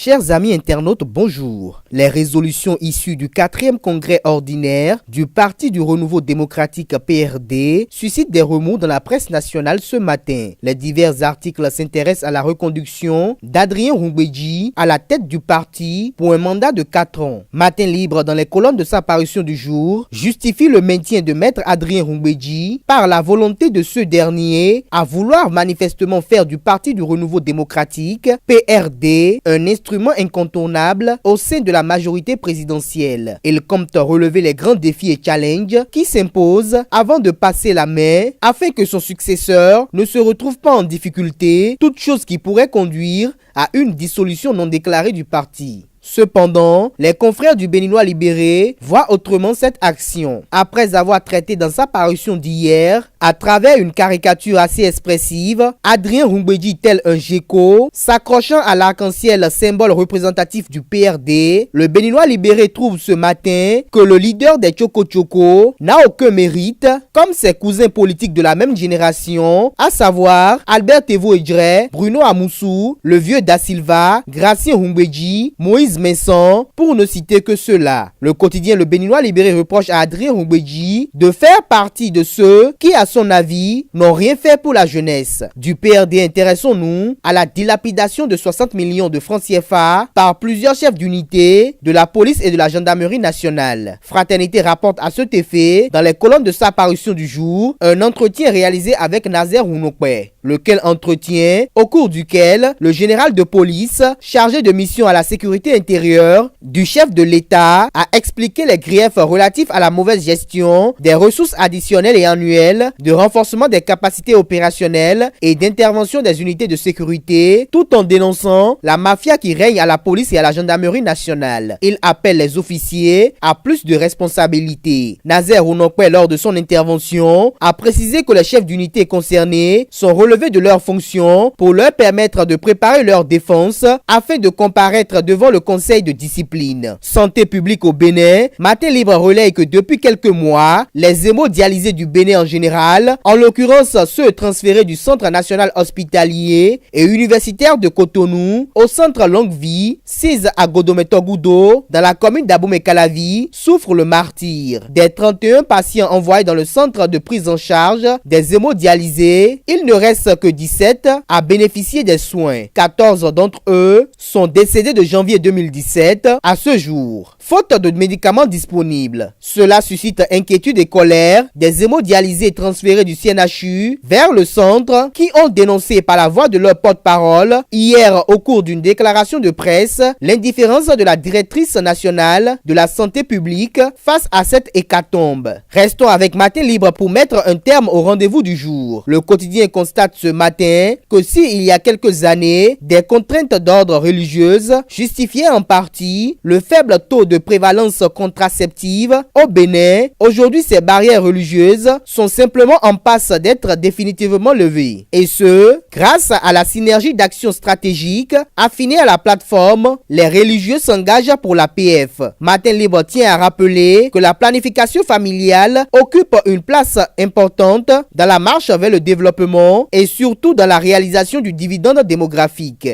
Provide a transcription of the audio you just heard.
Chers amis internautes, bonjour. Les résolutions issues du 4e congrès ordinaire du Parti du Renouveau démocratique PRD suscitent des remous dans la presse nationale ce matin. Les divers articles s'intéressent à la reconduction d'Adrien Roungbeji à la tête du parti pour un mandat de 4 ans. Matin Libre, dans les colonnes de sa parution du jour, justifie le maintien de maître Adrien Roungbeji par la volonté de ce dernier à vouloir manifestement faire du Parti du Renouveau démocratique PRD un instrument incontournable au sein de la majorité présidentielle. Il compte relever les grands défis et challenges qui s'imposent avant de passer la main afin que son successeur ne se retrouve pas en difficulté, toute chose qui pourrait conduire à une dissolution non déclarée du parti. Cependant, les confrères du Béninois libéré voient autrement cette action. Après avoir traité dans sa parution d'hier, à travers une caricature assez expressive, Adrien Roungbeji tel un gecko, s'accrochant à l'arc-en-ciel symbole représentatif du PRD, le Béninois libéré trouve ce matin que le leader des Tchoko Tchoko n'a aucun mérite, comme ses cousins politiques de la même génération, à savoir Albert Tevo Edjre, Bruno Amoussou, le vieux Da Silva, Gracien Roungbeji, Moïse Messon, pour ne citer que cela. Le quotidien Le Béninois libéré reproche à Adrien Roungbeji de faire partie de ceux qui, à son avis, n'ont rien fait pour la jeunesse. Du PRD, intéressons-nous à la dilapidation de 60 millions de francs CFA par plusieurs chefs d'unité de la police et de la gendarmerie nationale. Fraternité rapporte à cet effet, dans les colonnes de sa parution du jour, un entretien réalisé avec Nazer Rounokwe. Lequel entretien, au cours duquel le général de police, chargé de mission à la sécurité intérieure du chef de l'État, a expliqué les griefs relatifs à la mauvaise gestion des ressources additionnelles et annuelles, de renforcement des capacités opérationnelles et d'intervention des unités de sécurité, tout en dénonçant la mafia qui règne à la police et à la gendarmerie nationale. Il appelle les officiers à plus de responsabilités. Nazer Rounokwe, lors de son intervention, a précisé que les chefs d'unité concernés sont relevés de leurs fonctions pour leur permettre de préparer leur défense afin de comparaître devant le conseil de discipline. Santé publique au Bénin, Matin Libre relaye que depuis quelques mois, les hémodialysés du Bénin en général, en l'occurrence ceux transférés du Centre national hospitalier et universitaire de Cotonou au centre Longue Vie, 6 à Godomé-Togudo, dans la commune d'Abomey-Calavi, souffrent le martyre. Des 31 patients envoyés dans le centre de prise en charge des hémodialysés, il ne reste que 17 à bénéficier des soins. 14 d'entre eux sont décédés de janvier 2017 à ce jour, faute de médicaments disponibles. Cela suscite inquiétude et colère des hémodialysés transférés du CNHU vers le centre qui ont dénoncé par la voix de leur porte-parole hier au cours d'une déclaration de presse l'indifférence de la directrice nationale de la santé publique face à cette hécatombe. Restons avec Matin Libre pour mettre un terme au rendez-vous du jour. Le quotidien constate ce matin que il y a quelques années, des contraintes d'ordre religieuse justifiaient en partie le faible taux de prévalence contraceptive au Bénin, aujourd'hui ces barrières religieuses sont simplement en passe d'être définitivement levées. Et ce, grâce à la synergie d'actions stratégiques affinée à la plateforme Les religieux s'engagent pour la PF. Matin Libre tient à rappeler que la planification familiale occupe une place importante dans la marche vers le développement et surtout dans la réalisation du dividende démographique.